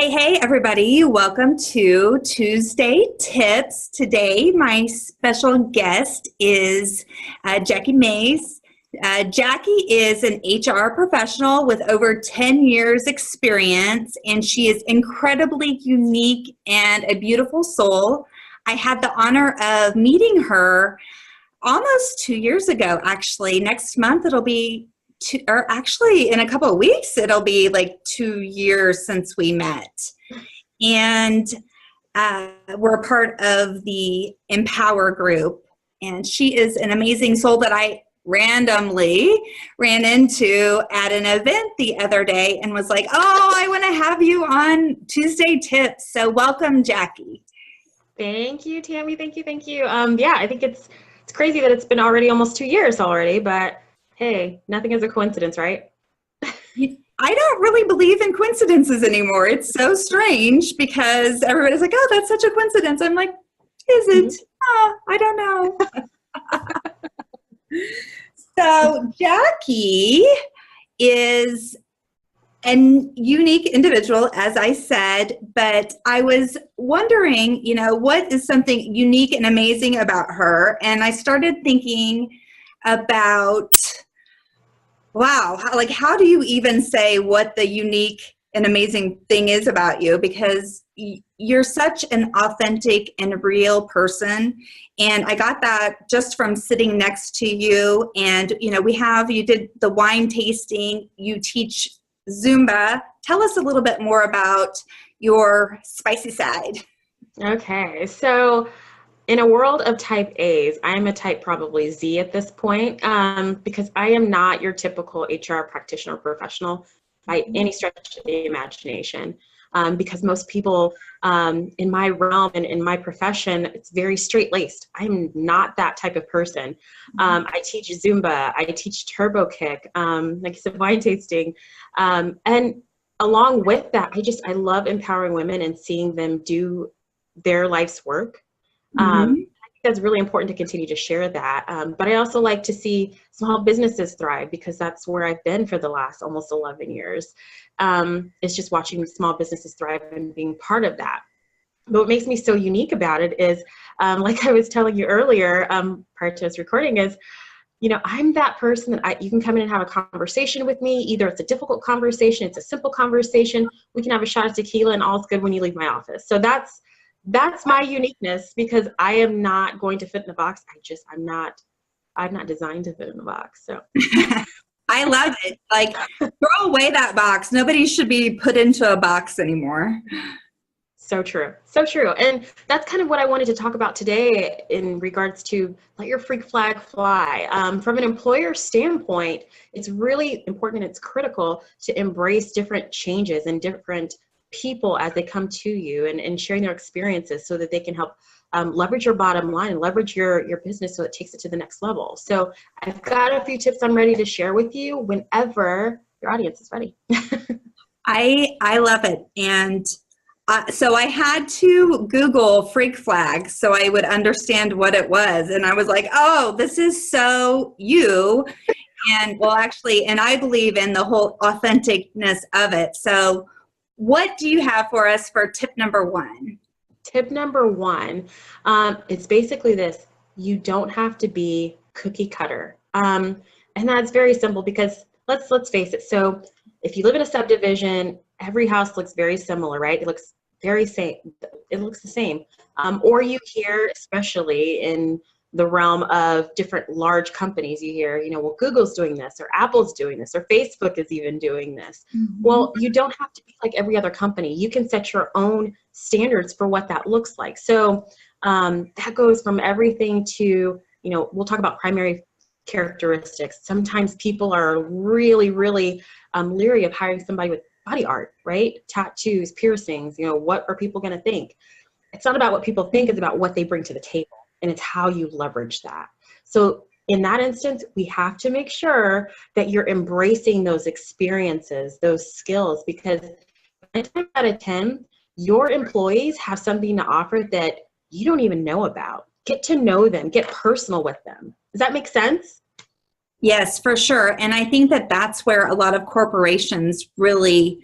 Hey, everybody. Welcome to Tuesday Tips. Today, my special guest is Jaclyn Mayes. Jackie is an HR professional with over 10 years experience, and she is incredibly unique and a beautiful soul. I had the honor of meeting her almost 2 years ago, actually. Next month, it'll be or actually in a couple of weeks, it'll be like 2 years since we met. And we're a part of the Empower group. And she is an amazing soul that I randomly ran into at an event the other day and was like, oh, I want to have you on Tuesday Tips. So welcome, Jackie. Thank you, Tammy. Thank you. Yeah, I think it's crazy that it's been already almost 2 years already, but hey, nothing is a coincidence, right? I don't really believe in coincidences anymore. It's so strange because everybody's like, oh, that's such a coincidence. I'm like, is it? I don't know. So Jackie is a unique individual, as I said, but I was wondering, what is something unique and amazing about her? And I started thinking about, wow, how do you even say what the unique and amazing thing is about you? Because you're such an authentic and real person. And I got that just from sitting next to you. And, you did the wine tasting, you teach Zumba. Tell us a little bit more about your spicy side. Okay, so in a world of type A's, I'm a type probably Z at this point because I am not your typical HR practitioner or professional by any stretch of the imagination. Because most people in my realm and in my profession, it's very straight-laced. I'm not that type of person. I teach Zumba, I teach turbo kick, like I said, wine tasting. And along with that, I love empowering women and seeing them do their life's work. I think that's really important to continue to share that. But I also like to see small businesses thrive because that's where I've been for the last almost 11 years. It's just watching small businesses thrive and being part of that. But what makes me so unique about it is, like I was telling you earlier, prior to us recording, is, I'm that person that you can come in and have a conversation with me. Either it's a difficult conversation, it's a simple conversation. We can have a shot of tequila and all's good when you leave my office. So that's my uniqueness because I am not going to fit in a box. I'm not designed to fit in a box. So I love it. Like, throw away that box. Nobody should be put into a box anymore. So true. So true. And that's kind of what I wanted to talk about today in regards to let your freak flag fly. From an employer standpoint, it's really important and it's critical to embrace different changes and different people as they come to you and sharing their experiences so that they can help leverage your bottom line and leverage your business so it takes it to the next level. So I've got a few tips I'm ready to share with you whenever your audience is ready. I love it. And so I had to Google freak flag so I would understand what it was. And I was like, oh, this is so you. And and I believe in the whole authenticness of it. So what do you have for us for tip number one? Tip number one, it's basically this: you don't have to be cookie cutter. And that's very simple because let's face it. So if you live in a subdivision, every house looks very similar, right? It looks the same. Or you hear, especially in the realm of different large companies, you hear, well, Google's doing this, or Apple's doing this, or Facebook is even doing this. Well, you don't have to be like every other company. You can set your own standards for what that looks like. So that goes from everything to, we'll talk about primary characteristics. Sometimes people are really, really leery of hiring somebody with body art, right? Tattoos, piercings, what are people going to think? It's not about what people think, it's about what they bring to the table. And it's how you leverage that. So in that instance, we have to make sure that you're embracing those experiences, those skills, because 9 times out of 10, your employees have something to offer that you don't even know about. Get to know them, get personal with them. Does that make sense? Yes, for sure. And I think that that's where a lot of corporations really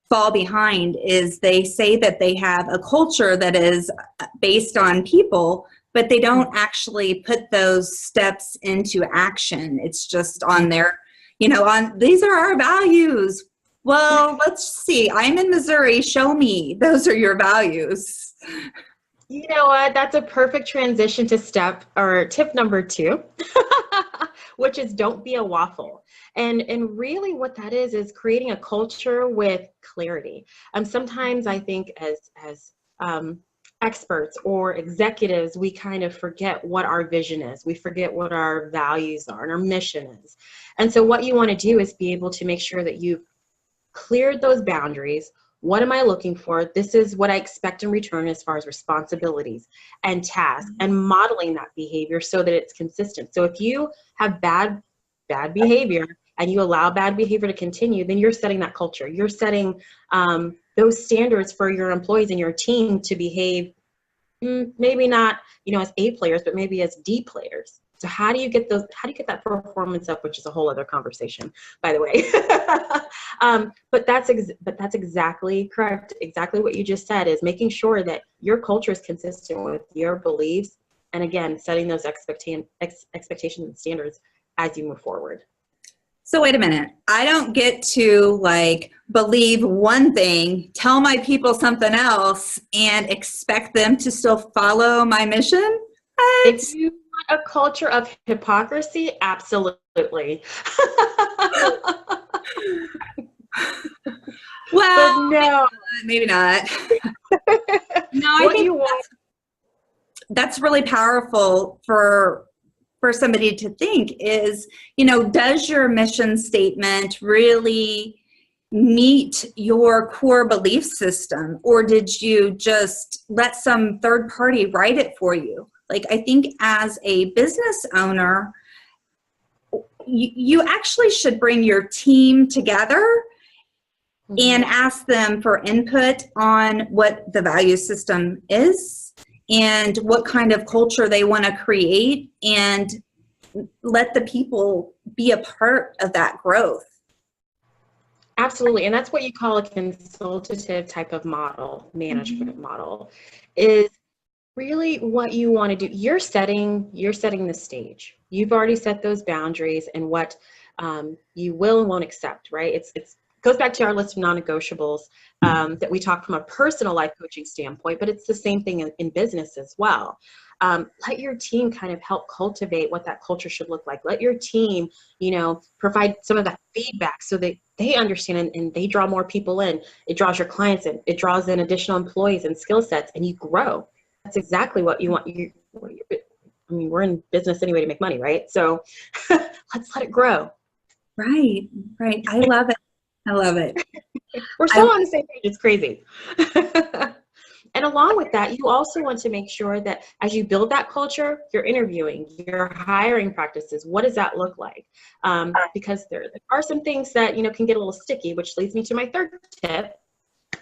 fall behind is they say that they have a culture that is based on people, but they don't actually put those steps into action. It's just on their, on these are our values. Well, let's see. I'm in Missouri. Show me. Those are your values. You know what? That's a perfect transition to tip number 2, which is don't be a waffle. And really what that is creating a culture with clarity. Sometimes I think as experts or executives, we kind of forget what our vision is. We forget what our values are and our mission is. And so what you want to do is be able to make sure that you've cleared those boundaries. What am I looking for? This is what I expect in return as far as responsibilities and tasks, and modeling that behavior so that it's consistent. So if you have bad behavior and you allow bad behavior to continue, then you're setting that culture. You're setting those standards for your employees and your team to behave, maybe not, as A players, but maybe as D players. So how do you get that performance up, which is a whole other conversation, by the way. But that's exactly correct. Exactly what you just said is making sure that your culture is consistent with your beliefs. And again, setting those expectations and standards as you move forward. So wait a minute. I don't get to believe one thing, tell my people something else, and expect them to still follow my mission? What? If you want a culture of hypocrisy, absolutely. Well, but no, maybe not. No, I think that's really powerful for somebody to think is, does your mission statement really meet your core belief system, or did you just let some third party write it for you? I think as a business owner, you actually should bring your team together and ask them for input on what the value system is and what kind of culture they want to create, and let the people be a part of that growth. Absolutely. And that's what you call a consultative type of model, management model, is really what you want to do. You're setting the stage. You've already set those boundaries and what you will and won't accept, right? It goes back to our list of non-negotiables that we talk from a personal life coaching standpoint, but it's the same thing in business as well. Let your team kind of help cultivate what that culture should look like. Let your team, provide some of that feedback so that they understand and they draw more people in. It draws your clients in. It draws in additional employees and skill sets, and you grow. That's exactly what you want. We're in business anyway to make money, right? So let's let it grow. Right. I love it. We're still on the same page. It's crazy. And along with that, you also want to make sure that as you build that culture, you're interviewing, your hiring practices. What does that look like? Because there are some things that can get a little sticky, which leads me to my third tip. Are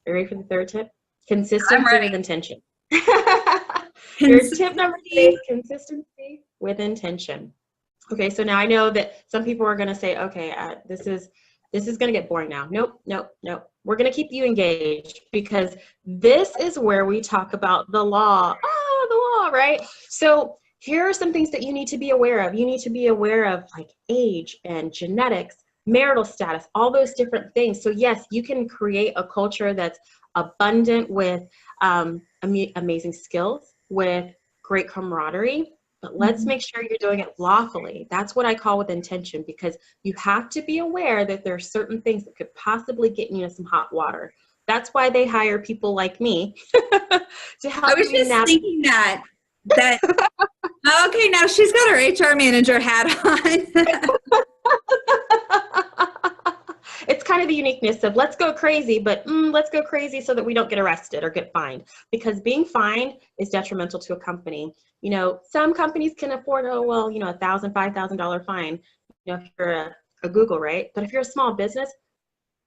you ready for the third tip? Consistency with intention. Your tip number 3 is consistency with intention. Okay, so now I know that some people are going to say, okay, this is going to get boring now. Nope. We're going to keep you engaged because this is where we talk about the law. The law, right? So here are some things that you need to be aware of. You need to be aware of age and genetics, marital status, all those different things. So yes, you can create a culture that's abundant with amazing skills, with great camaraderie, but let's make sure you're doing it lawfully. That's what I call with intention, because you have to be aware that there are certain things that could possibly get you into some hot water. That's why they hire people like me to help. I was just thinking that okay, now she's got her HR manager hat on. It's kind of the uniqueness of let's go crazy, but let's go crazy so that we don't get arrested or get fined, because being fined is detrimental to a company. Some companies can afford, $1,000, $5,000 fine, if you're a Google, right? But if you're a small business,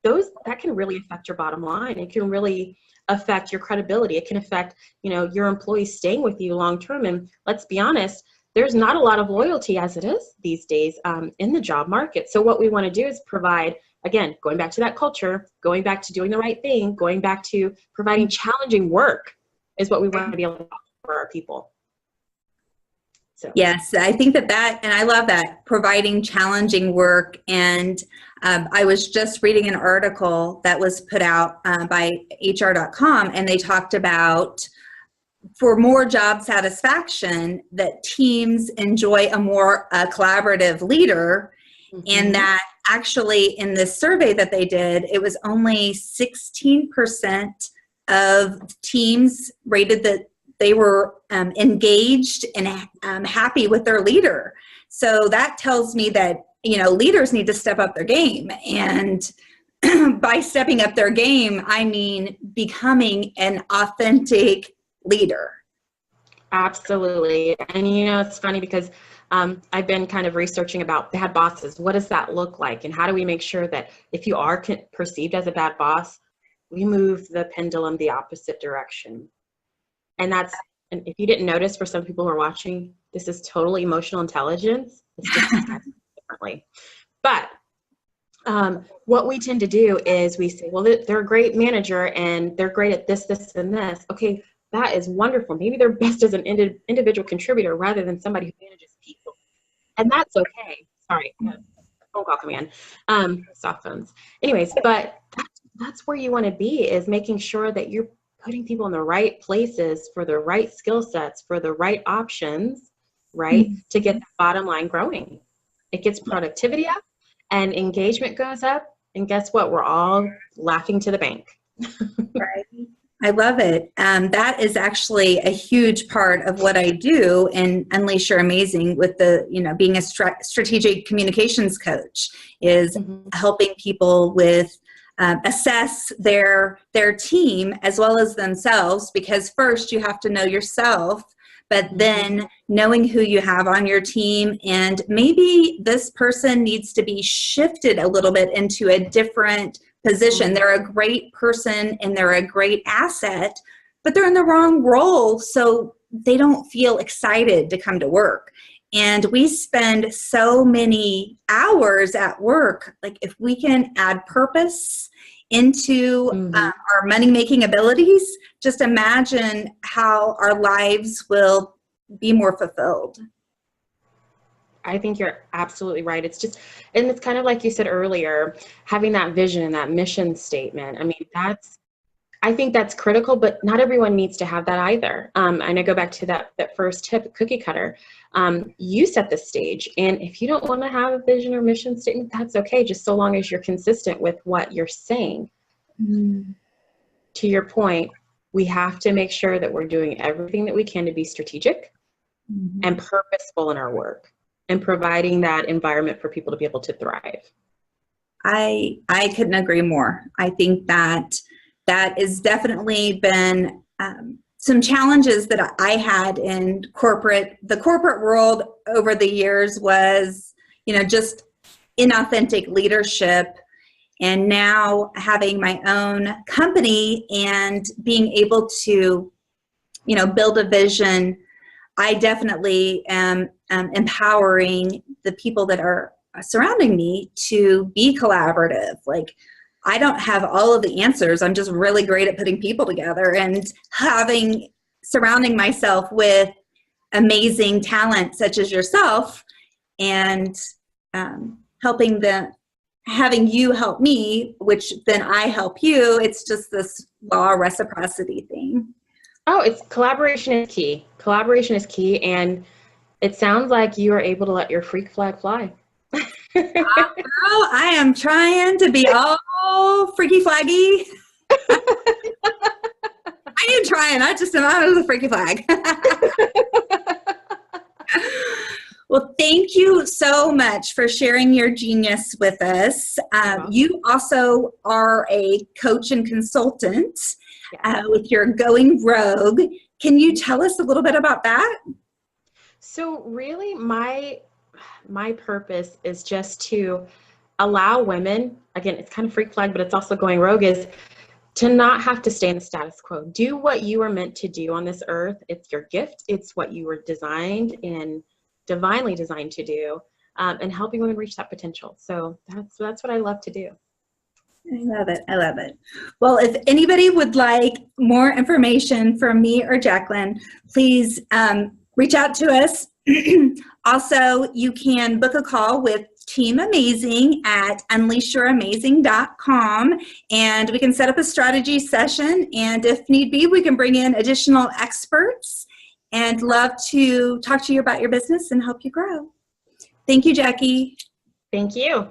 that can really affect your bottom line. It can really affect your credibility. It can affect, your employees staying with you long term. And let's be honest, there's not a lot of loyalty as it is these days in the job market. So what we want to do is provide again, going back to that culture, going back to doing the right thing, going back to providing challenging work is what we want to be able to offer for our people. So. Yes, I think that, and I love that, providing challenging work. And I was just reading an article that was put out by HR.com, and they talked about, for more job satisfaction, that teams enjoy a more collaborative leader. Mm-hmm. And that actually in this survey that they did, it was only 16% of teams rated that they were engaged and happy with their leader. So that tells me that, leaders need to step up their game. And by stepping up their game, I mean becoming an authentic leader. Absolutely. And it's funny because I've been kind of researching about bad bosses. What does that look like? And how do we make sure that if you are perceived as a bad boss, we move the pendulum the opposite direction? And if you didn't notice, for some people who are watching, this is total emotional intelligence. It's just differently. But what we tend to do is we say, well, they're a great manager and they're great at this, this, and this. Okay, that is wonderful. Maybe they're best as an individual contributor rather than somebody who manages people. And that's okay. Sorry, phone call coming in. Soft phones. Anyways, but that's where you want to be, is making sure that you're putting people in the right places for the right skill sets, for the right options, right? Mm-hmm. To get the bottom line growing. It gets productivity up and engagement goes up. And guess what? We're all laughing to the bank. Right. I love it. That is actually a huge part of what I do in Unleash Your Amazing with the, being a strategic communications coach, is mm-hmm. helping people with assess their team as well as themselves, because first you have to know yourself, but then knowing who you have on your team, and maybe this person needs to be shifted a little bit into a different position. They're a great person and they're a great asset, but they're in the wrong role, so they don't feel excited to come to work. And we spend so many hours at work. Like, if we can add purpose into our money-making abilities, just imagine how our lives will be more fulfilled. I think you're absolutely right. It's just, and it's kind of like you said earlier, having that vision and that mission statement. I mean, I think that's critical, but not everyone needs to have that either. And I go back to that first tip, cookie cutter. You set the stage, and if you don't want to have a vision or mission statement, that's okay, just so long as you're consistent with what you're saying. Mm. To your point, we have to make sure that we're doing everything that we can to be strategic and purposeful in our work, and providing that environment for people to be able to thrive. I couldn't agree more. I think that has definitely been some challenges that I had in the corporate world over the years was, just inauthentic leadership. And now having my own company and being able to, build a vision, I definitely am empowering the people that are surrounding me to be collaborative. Like, I don't have all of the answers. I'm just really great at putting people together, and surrounding myself with amazing talent such as yourself, and having you help me, which then I help you. It's just this law of reciprocity thing. Oh, collaboration is key. Collaboration is key. And it sounds like you are able to let your freak flag fly. Girl, I am trying to be all freaky flaggy. I am trying. I just am out of the freaky flag. Well, thank you so much for sharing your genius with us. You also are a coach and consultant with your Going Rogue. Can you tell us a little bit about that? So really, my purpose is just to allow women, again, it's kind of freak flag, but it's also going rogue, is to not have to stay in the status quo. Do what you are meant to do on this earth. It's your gift. It's what you were designed and divinely designed to do, and helping women reach that potential. So that's what I love to do. I love it. I love it. Well, if anybody would like more information from me or Jaclyn, please reach out to us. Also, you can book a call with Team Amazing at unleashyouramazing.com, and we can set up a strategy session. And if need be, we can bring in additional experts and love to talk to you about your business and help you grow. Thank you, Jackie. Thank you.